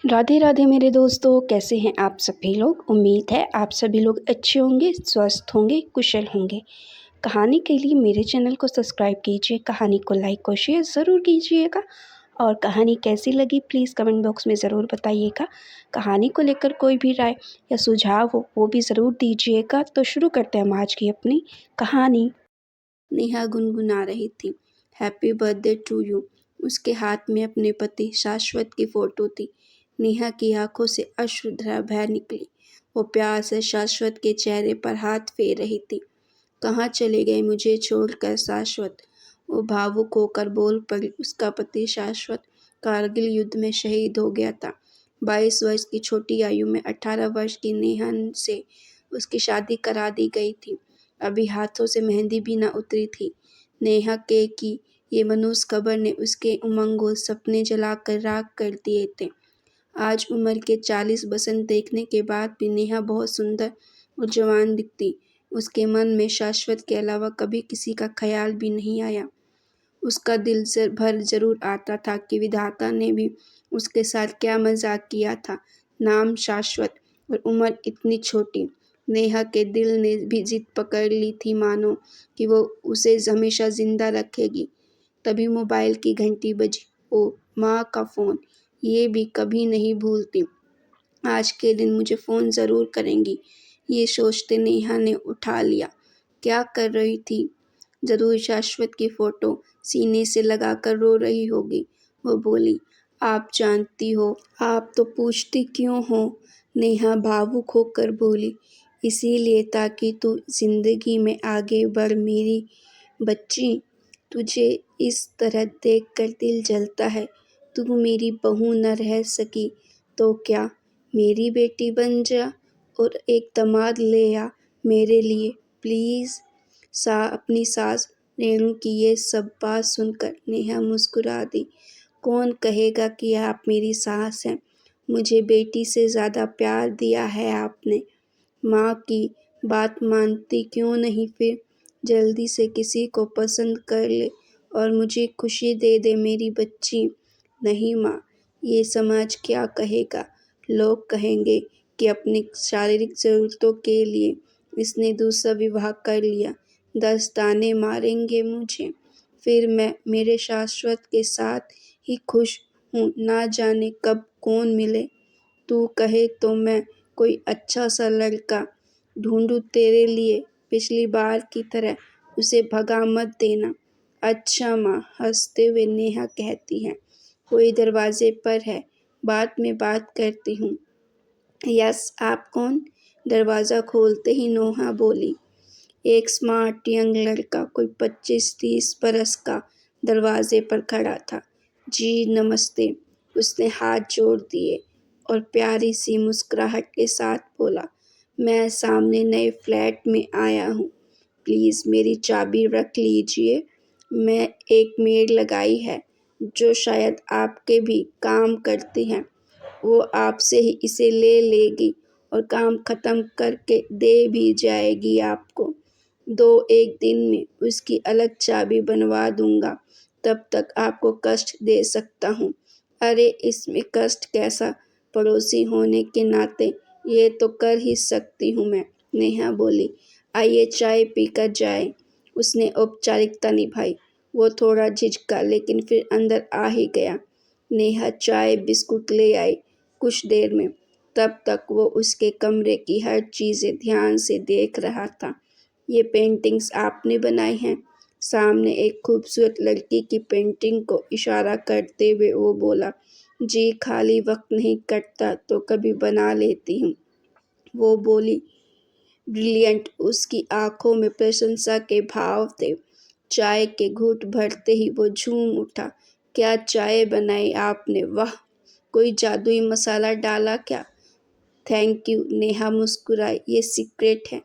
राधे राधे मेरे दोस्तों, कैसे हैं आप सभी लोग। उम्मीद है आप सभी लोग अच्छे होंगे, स्वस्थ होंगे, कुशल होंगे। कहानी के लिए मेरे चैनल को सब्सक्राइब कीजिए, कहानी को लाइक और शेयर ज़रूर कीजिएगा। और कहानी कैसी लगी प्लीज़ कमेंट बॉक्स में ज़रूर बताइएगा। कहानी को लेकर कोई भी राय या सुझाव हो वो भी ज़रूर दीजिएगा। तो शुरू करते हैं हम आज की अपनी कहानी। नेहा गुनगुना रही थी, हैप्पी बर्थडे टू यू। उसके हाथ में अपने पति शाश्वत की फ़ोटो थी। नेहा की आंखों से अश्रुधारा बह निकली। वो प्यार से शाश्वत के चेहरे पर हाथ फेर रही थी। कहाँ चले गए मुझे छोड़कर शाश्वत, वो भावुक होकर बोल पड़ी। उसका पति शाश्वत कारगिल युद्ध में शहीद हो गया था। 22 वर्ष की छोटी आयु में 18 वर्ष की नेहा से उसकी शादी करा दी गई थी। अभी हाथों से मेहंदी भी न उतरी थी। नेहा के की ये मनहूस खबर ने उसके उमंगों सपने जलाकर राख कर दिए थे। आज उम्र के 40 बसंत देखने के बाद भी नेहा बहुत सुंदर और जवान दिखती। उसके मन में शाश्वत के अलावा कभी किसी का ख्याल भी नहीं आया। उसका दिल भर जरूर आता था कि विधाता ने भी उसके साथ क्या मजाक किया था। नाम शाश्वत और उम्र इतनी छोटी। नेहा के दिल ने भी जिद पकड़ ली थी, मानो कि वो उसे हमेशा जिंदा रखेगी। तभी मोबाइल की घंटी बजी। ओ, माँ का फ़ोन। ये भी कभी नहीं भूलती। आज के दिन मुझे फ़ोन ज़रूर करेंगी, ये सोचते नेहा ने उठा लिया। क्या कर रही थी? ज़रूर शाश्वत की फ़ोटो सीने से लगाकर रो रही होगी। वो बोली, आप जानती हो, आप तो पूछती क्यों हो? नेहा भावुक होकर बोली, इसीलिए ताकि तू ज़िंदगी में आगे बढ़ मेरी बच्ची। तुझे इस तरह देखकर दिल जलता है। तू मेरी बहू न रह सकी तो क्या, मेरी बेटी बन जा और एक दामाद ले आ मेरे लिए प्लीज़। अपनी सास रेणु की ये सब बात सुनकर नेहा मुस्कुरा दी। कौन कहेगा कि आप मेरी सास हैं? मुझे बेटी से ज़्यादा प्यार दिया है आपने। माँ की बात मानती क्यों नहीं फिर? जल्दी से किसी को पसंद कर ले और मुझे खुशी दे दे मेरी बच्ची। नहीं माँ, ये समाज क्या कहेगा? लोग कहेंगे कि अपनी शारीरिक ज़रूरतों के लिए इसने दूसरा विवाह कर लिया। 10 ताने मारेंगे मुझे। फिर मैं मेरे शाश्वत के साथ ही खुश हूँ, ना जाने कब कौन मिले। तू कहे तो मैं कोई अच्छा सा लड़का ढूंढूं तेरे लिए। पिछली बार की तरह उसे भगा मत देना। अच्छा माँ, हंसते हुए नेहा कहती है, कोई दरवाजे पर है, बाद में बात करती हूँ। यस, आप कौन? दरवाज़ा खोलते ही नेहा बोली। एक स्मार्ट यंग लड़का कोई 25-30 बरस का दरवाजे पर खड़ा था। जी नमस्ते, उसने हाथ जोड़ दिए और प्यारी सी मुस्कुराहट के साथ बोला, मैं सामने नए फ्लैट में आया हूँ, प्लीज़ मेरी चाबी रख लीजिए। मैं एक मेड लगाई है जो शायद आपके भी काम करती हैं। वो आपसे ही इसे ले लेगी और काम ख़त्म करके दे भी जाएगी आपको। 2-1 दिन में उसकी अलग चाबी बनवा दूंगा, तब तक आपको कष्ट दे सकता हूँ। अरे इसमें कष्ट कैसा, पड़ोसी होने के नाते ये तो कर ही सकती हूँ मैं, नेहा बोली। आइए चाय पीकर जाए। उसने औपचारिकता निभाई। वो थोड़ा झिझका लेकिन फिर अंदर आ ही गया। नेहा चाय बिस्कुट ले आई कुछ देर में। तब तक वो उसके कमरे की हर चीज़ें ध्यान से देख रहा था। ये पेंटिंग्स आपने बनाई हैं? सामने एक खूबसूरत लड़की की पेंटिंग को इशारा करते हुए वो बोला। जी, खाली वक्त नहीं कटता तो कभी बना लेती हूँ, वो बोली। ब्रिलियंट, उसकी आंखों में प्रशंसा के भाव थे। चाय के घूंट भरते ही वो झूम उठा। क्या चाय बनाई आपने, वाह! कोई जादुई मसाला डाला क्या? थैंक यू, नेहा मुस्कुराई, ये सीक्रेट है।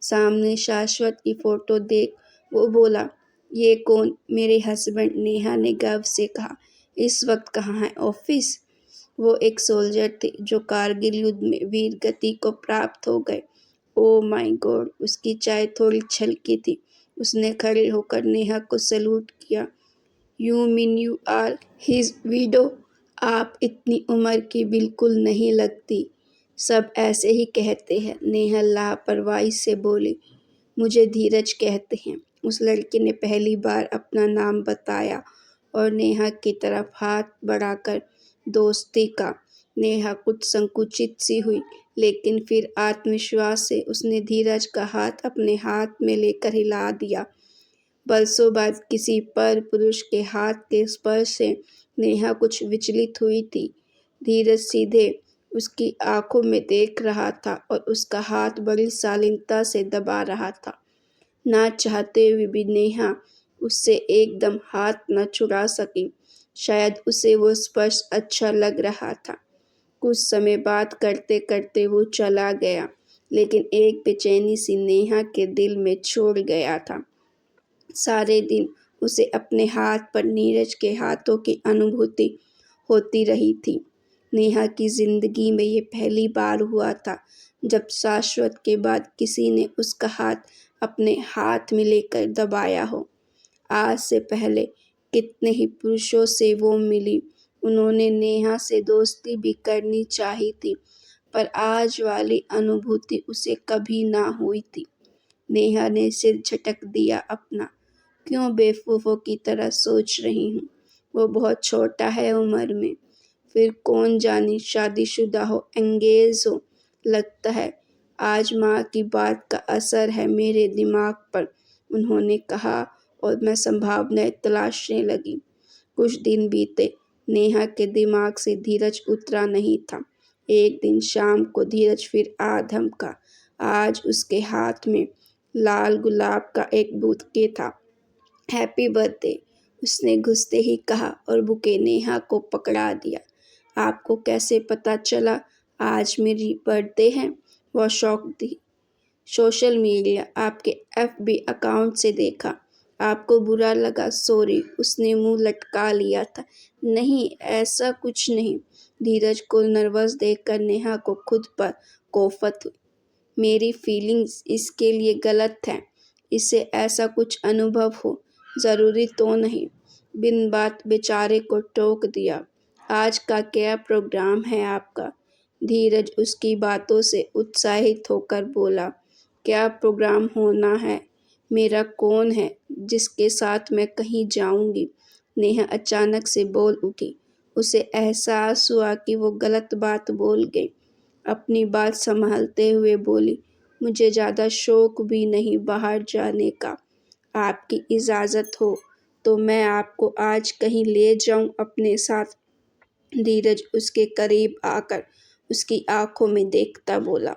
सामने शाश्वत की फोटो देख वो बोला, ये कौन? मेरे हस्बैंड, नेहा ने गर्व से कहा। इस वक्त कहाँ है ऑफिस? वो एक सोल्जर थे जो कारगिल युद्ध में वीर गति को प्राप्त हो गए। ओ माय गॉड, उसकी चाय थोड़ी छलकी थी। उसने खड़े होकर नेहा को सैल्यूट किया। You mean you are his widow? आप इतनी उम्र की बिल्कुल नहीं लगती। सब ऐसे ही कहते हैं, नेहा लापरवाही से बोली। मुझे धीरज कहते हैं। उस लड़के ने पहली बार अपना नाम बताया और नेहा की तरफ हाथ बढ़ाकर दोस्ती का। नेहा कुछ संकुचित सी हुई, लेकिन फिर आत्मविश्वास से उसने धीरज का हाथ अपने हाथ में लेकर हिला दिया। बरसों बाद किसी पर पुरुष के हाथ के स्पर्श से नेहा कुछ विचलित हुई थी। धीरज सीधे उसकी आंखों में देख रहा था और उसका हाथ बड़ी शालीनता से दबा रहा था। ना चाहते हुए भी नेहा उससे एकदम हाथ न छुड़ा सकी। शायद उसे वो स्पर्श अच्छा लग रहा था। कुछ समय बात करते करते वो चला गया, लेकिन एक बेचैनी सी नेहा के दिल में छोड़ गया था। सारे दिन उसे अपने हाथ पर नीरज के हाथों की अनुभूति होती रही थी। नेहा की जिंदगी में ये पहली बार हुआ था जब शाश्वत के बाद किसी ने उसका हाथ अपने हाथ में लेकर दबाया हो। आज से पहले कितने ही पुरुषों से वो मिली। उन्होंने नेहा से दोस्ती भी करनी चाही थी, पर आज वाली अनुभूति उसे कभी ना हुई थी। नेहा ने सिर झटक दिया अपना। क्यों बेवकूफ़ों की तरह सोच रही हूँ? वो बहुत छोटा है उम्र में। फिर कौन जाने शादीशुदा हो, एंगेज हो। लगता है आज माँ की बात का असर है मेरे दिमाग पर, उन्होंने कहा और मैं संभावनाएं तलाशने लगी। कुछ दिन बीते, नेहा के दिमाग से धीरज उतरा नहीं था। एक दिन शाम को धीरज फिर आ धमका। आज उसके हाथ में लाल गुलाब का एक बुके था। हैप्पी बर्थडे, उसने घुसते ही कहा और बुके नेहा को पकड़ा दिया। आपको कैसे पता चला आज मेरी बर्थडे है? वह शौक थी। सोशल मीडिया, आपके एफबी अकाउंट से देखा। आपको बुरा लगा? सॉरी, उसने मुंह लटका लिया था। नहीं, ऐसा कुछ नहीं। धीरज को नर्वस देखकर नेहा को खुद पर कोफत हुई। मेरी फीलिंग्स इसके लिए गलत हैं। इससे ऐसा कुछ अनुभव हो, ज़रूरी तो नहीं। बिन बात बेचारे को टोक दिया। आज का क्या प्रोग्राम है आपका? धीरज उसकी बातों से उत्साहित होकर बोला। क्या प्रोग्राम होना है? मेरा कौन है जिसके साथ मैं कहीं जाऊंगी? नेहा अचानक से बोल उठी। उसे एहसास हुआ कि वो गलत बात बोल गई। अपनी बात संभालते हुए बोली, मुझे ज़्यादा शौक भी नहीं बाहर जाने का। आपकी इजाज़त हो तो मैं आपको आज कहीं ले जाऊं अपने साथ। धीरज उसके करीब आकर उसकी आंखों में देखता बोला।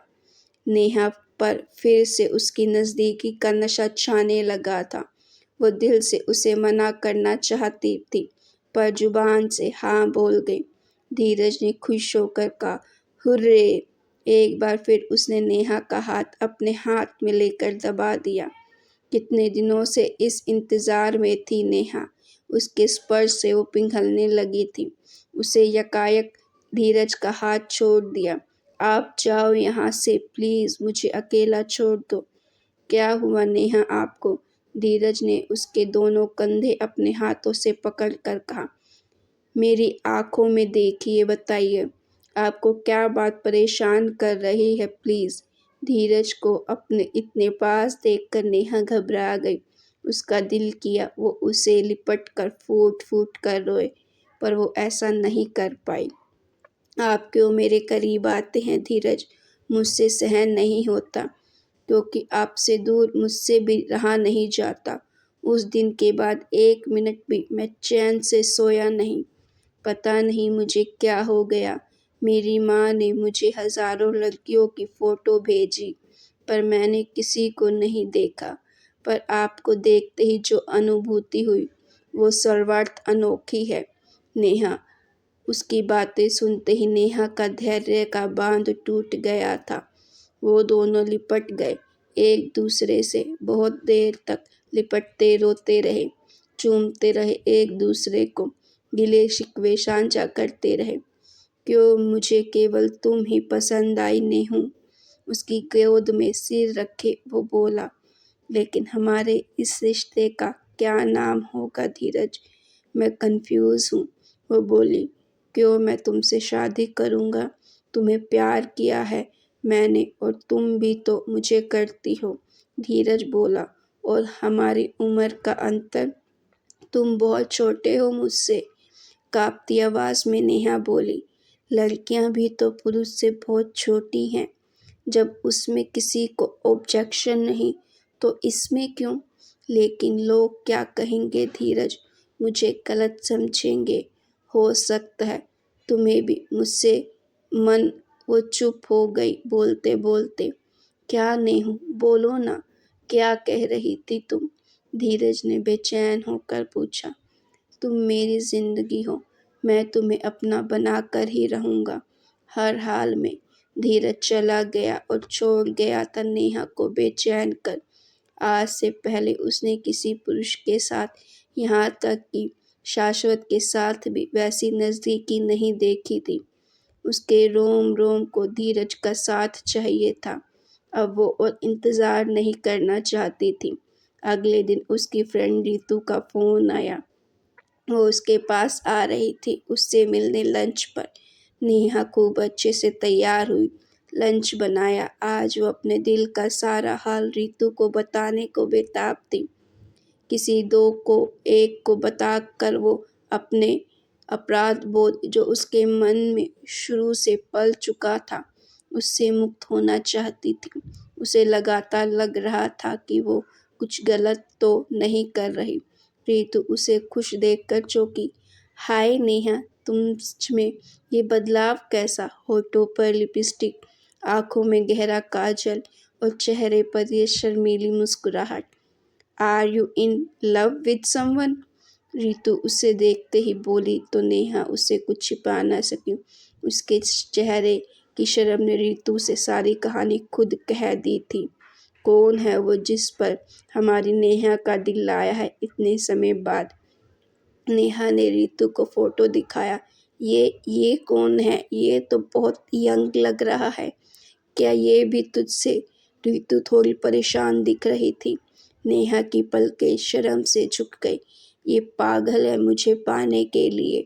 नेहा पर फिर से उसकी नज़दीकी का नशा छाने लगा था। वो दिल से उसे मना करना चाहती थी, पर जुबान से हाँ बोल गई। धीरज ने खुश होकर कहा, हुर्रे! एक बार फिर उसने नेहा का हाथ अपने हाथ में लेकर दबा दिया। कितने दिनों से इस इंतज़ार में थी नेहा। उसके स्पर्श से वो पिघलने लगी थी। उसे यकायक धीरज का हाथ छोड़ दिया। आप जाओ यहाँ से प्लीज़, मुझे अकेला छोड़ दो। क्या हुआ नेहा आपको? धीरज ने उसके दोनों कंधे अपने हाथों से पकड़ कर कहा। मेरी आंखों में देखिए, बताइए आपको क्या बात परेशान कर रही है प्लीज़। धीरज को अपने इतने पास देखकर नेहा घबरा गई। उसका दिल किया वो उसे लिपट कर फूट फूट कर रोए, पर वो ऐसा नहीं कर पाई। आप क्यों मेरे करीब आते हैं धीरज? मुझसे सहन नहीं होता, क्योंकि आपसे दूर मुझसे भी रहा नहीं जाता। उस दिन के बाद एक मिनट भी मैं चैन से सोया नहीं। पता नहीं मुझे क्या हो गया। मेरी माँ ने मुझे हज़ारों लड़कियों की फ़ोटो भेजी, पर मैंने किसी को नहीं देखा। पर आपको देखते ही जो अनुभूति हुई, वो सर्वार्थ अनोखी है। नेहा, उसकी बातें सुनते ही नेहा का धैर्य का बांध टूट गया था। वो दोनों लिपट गए एक दूसरे से। बहुत देर तक लिपटते रोते रहे, चूमते रहे एक दूसरे को, गिले शिकवे साझा करते रहे। क्यों मुझे केवल तुम ही पसंद आई नेहू? उसकी गोद में सिर रखे वो बोला। लेकिन हमारे इस रिश्ते का क्या नाम होगा धीरज? मैं कंफ्यूज हूँ, वो बोली। क्यों मैं तुमसे शादी करूँगा? तुम्हें प्यार किया है मैंने और तुम भी तो मुझे करती हो। धीरज बोला, और हमारी उम्र का अंतर, तुम बहुत छोटे हो मुझसे। कांपती आवाज में नेहा बोली, लड़कियां भी तो पुरुष से बहुत छोटी हैं। जब उसमें किसी को ऑब्जेक्शन नहीं तो इसमें क्यों? लेकिन लोग क्या कहेंगे धीरज? मुझे गलत समझेंगे। हो सकता है तुम्हें भी मुझसे मन। वो चुप हो गई बोलते बोलते। क्या नेहू, बोलो ना, क्या कह रही थी तुम? धीरज ने बेचैन होकर पूछा। तुम मेरी जिंदगी हो, मैं तुम्हें अपना बनाकर ही रहूंगा हर हाल में। धीरज चला गया और छोड़ गया था नेहा को बेचैन कर। आज से पहले उसने किसी पुरुष के साथ, यहाँ तक कि शाश्वत के साथ भी वैसी नज़दीकी नहीं देखी थी। उसके रोम रोम को धीरज का साथ चाहिए था। अब वो और इंतज़ार नहीं करना चाहती थी। अगले दिन उसकी फ्रेंड रितु का फ़ोन आया। वो उसके पास आ रही थी उससे मिलने लंच पर। नेहा खूब अच्छे से तैयार हुई, लंच बनाया। आज वो अपने दिल का सारा हाल रितु को बताने को बेताब थी। किसी दो को एक को बताकर वो अपने अपराध बोध जो उसके मन में शुरू से पल चुका था, उससे मुक्त होना चाहती थी। उसे लगातार लग रहा था कि वो कुछ गलत तो नहीं कर रही। रितु उसे खुश देखकर चौंकी। हाय नेहा, तुम में ये बदलाव कैसा? होठों पर लिपस्टिक, आंखों में गहरा काजल और चेहरे पर ये शर्मीली मुस्कुराहट। Are you in love with someone? Ritu उसे देखते ही बोली तो नेहा उसे कुछ छिपा न सकी। उसके चेहरे की शर्म ने रितु से सारी कहानी खुद कह दी थी। कौन है वो जिस पर हमारी नेहा का दिल लाया है इतने समय बाद? नेहा ने रितु को फोटो दिखाया। ये कौन है? ये तो बहुत यंग लग रहा है। क्या ये भी तुझसे? रितु थोड़ी परेशान दिख रही थी। नेहा की पलकें शर्म से झुक गई। ये पागल है मुझे पाने के लिए,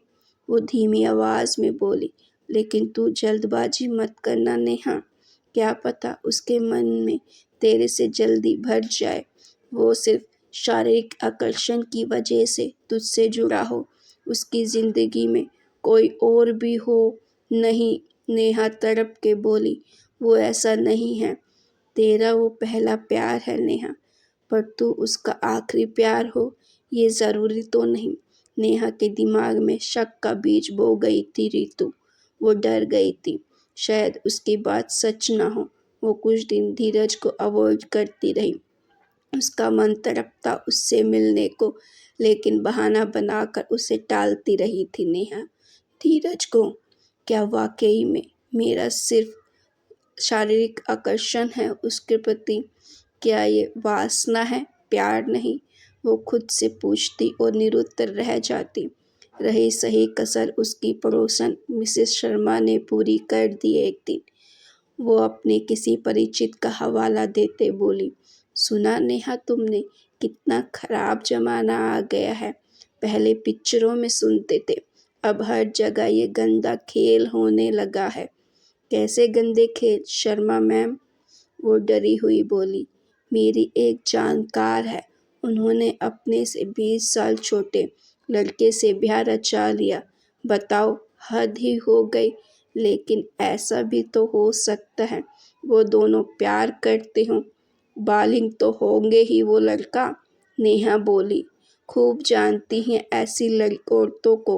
वो धीमी आवाज में बोली। लेकिन तू जल्दबाजी मत करना नेहा, क्या पता उसके मन में तेरे से जल्दी भर जाए। वो सिर्फ शारीरिक आकर्षण की वजह से तुझसे जुड़ा हो, उसकी जिंदगी में कोई और भी हो। नहीं, नेहा तड़प के बोली, वो ऐसा नहीं है। तेरा वो पहला प्यार है नेहा, पर तू उसका आखिरी प्यार हो ये ज़रूरी तो नहीं। नेहा के दिमाग में शक का बीज बो गई थी रितु। वो डर गई थी, शायद उसकी बात सच ना हो। वो कुछ दिन धीरज को अवॉइड करती रही। उसका मन तड़पता उससे मिलने को, लेकिन बहाना बनाकर उसे टालती रही थी नेहा। धीरज को क्या वाकई में मेरा सिर्फ शारीरिक आकर्षण है उसके प्रति? क्या ये वासना है, प्यार नहीं? वो खुद से पूछती और निरुत्तर रह जाती। रही सही कसर उसकी पड़ोसन मिसेस शर्मा ने पूरी कर दी एक दिन। वो अपने किसी परिचित का हवाला देते बोली, सुना नेहा तुमने, कितना खराब जमाना आ गया है। पहले पिक्चरों में सुनते थे, अब हर जगह ये गंदा खेल होने लगा है। कैसे गंदे खेल शर्मा मैम? वो डरी हुई बोली। मेरी एक जानकार है, उन्होंने अपने से 20 साल छोटे लड़के से ब्याह रचा लिया। बताओ, हद ही हो गई। लेकिन ऐसा भी तो हो सकता है वो दोनों प्यार करते हों। बालिग तो होंगे ही वो लड़का। नेहा बोली, खूब जानती हैं ऐसी औरतों को।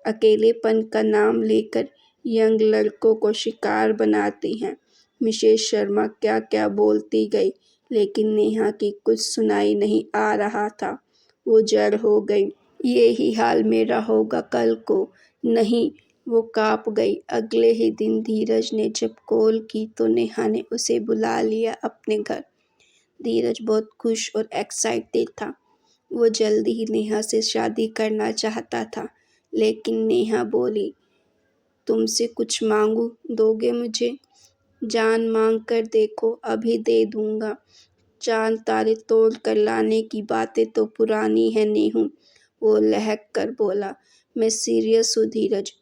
अकेलेपन का नाम लेकर यंग लड़कों को शिकार बनाती हैं। मिसेस शर्मा क्या क्या बोलती गई, लेकिन नेहा की कुछ सुनाई नहीं आ रहा था। वो जड़ हो गई। ये ही हाल मेरा होगा कल को। नहीं, वो काँप गई। अगले ही दिन धीरज ने जब कॉल की तो नेहा ने उसे बुला लिया अपने घर। धीरज बहुत खुश और एक्साइटेड था। वो जल्दी ही नेहा से शादी करना चाहता था। लेकिन नेहा बोली, तुमसे कुछ मांगू, दोगे मुझे? जान मांग कर देखो, अभी दे दूंगा। चांद तारे तोड़ कर लाने की बातें तो पुरानी है नेहू, वो लहक कर बोला। मैं सीरियस हूँ धीरज,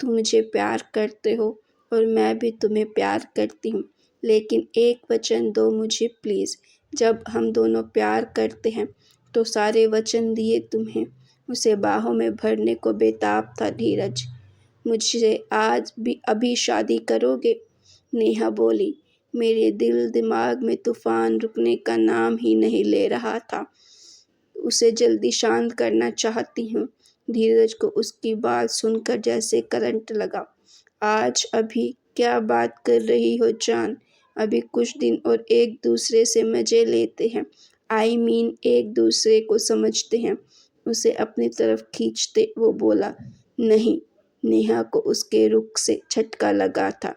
तुम मुझे प्यार करते हो और मैं भी तुम्हें प्यार करती हूँ, लेकिन एक वचन दो मुझे प्लीज़। जब हम दोनों प्यार करते हैं तो सारे वचन दिए तुम्हें। उसे बाहों में भरने को बेताब था धीरज। मुझसे आज भी अभी शादी करोगे? नेहा बोली। मेरे दिल दिमाग में तूफान रुकने का नाम ही नहीं ले रहा था। उसे जल्दी शांत करना चाहती हूँ। धीरज को उसकी बात सुनकर जैसे करंट लगा। आज अभी क्या बात कर रही हो जान? अभी कुछ दिन और एक दूसरे से मजे लेते हैं। आई मीन एक दूसरे को समझते हैं। उसे अपनी तरफ खींचते वो बोला। नहीं। नेहा को उसके रुख से झटका लगा था।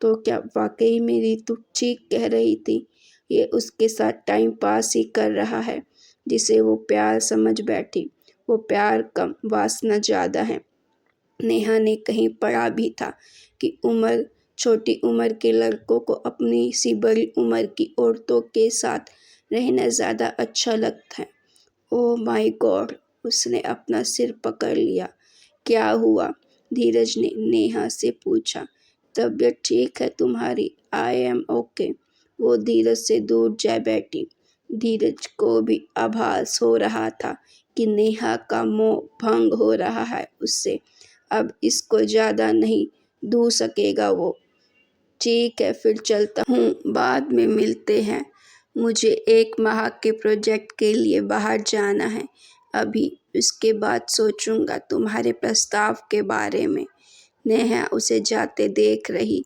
तो क्या वाकई में रितु ठीक कह रही थी? ये उसके साथ टाइम पास ही कर रहा है जिसे वो प्यार समझ बैठी। वो प्यार कम, वासना ज़्यादा है। नेहा ने कहीं पढ़ा भी था कि छोटी उम्र के लड़कों को अपनी सी बड़ी उम्र की औरतों के साथ रहना ज़्यादा अच्छा लगता है। Oh my God! उसने अपना सिर पकड़ लिया। क्या हुआ? धीरज ने नेहा से पूछा। तबीयत ठीक है तुम्हारी? I am okay. वो धीरज से दूर जा बैठी। धीरज को भी आभास हो रहा था कि नेहा का मोह भंग हो रहा है उससे। अब इसको ज़्यादा नहीं दूर सकेगा वो। ठीक है फिर चलता हूँ, बाद में मिलते हैं। मुझे 1 माह के प्रोजेक्ट के लिए बाहर जाना है। अभी उसके बाद सोचूंगा तुम्हारे प्रस्ताव के बारे में। नेहा उसे जाते देख रही।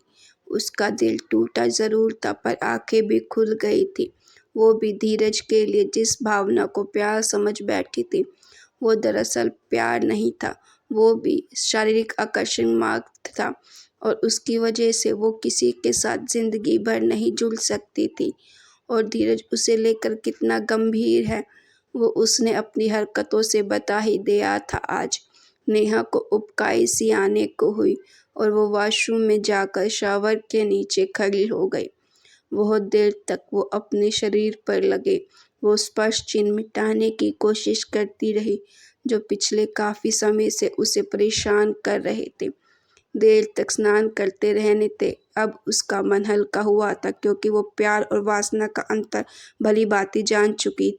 उसका दिल टूटा ज़रूर था पर आंखें भी खुल गई थी। वो भी धीरज के लिए जिस भावना को प्यार समझ बैठी थी, वो दरअसल प्यार नहीं था, वो भी शारीरिक आकर्षण मात्र था और उसकी वजह से वो किसी के साथ ज़िंदगी भर नहीं जुड़ सकती थी। और धीरज उसे लेकर कितना गंभीर है वो उसने अपनी हरकतों से बता ही दिया था आज। नेहा को उबकाई सी आने को हुई और वो वॉशरूम में जाकर शावर के नीचे खड़ी हो गई। बहुत देर तक वो अपने शरीर पर लगे वो स्पर्श चिन्ह मिटाने की कोशिश करती रही जो पिछले काफ़ी समय से उसे परेशान कर रहे थे। देर तक स्नान करते रहने थे। अब उसका मन हल्का हुआ था क्योंकि वो प्यार और वासना का अंतर भली भांति जान चुकी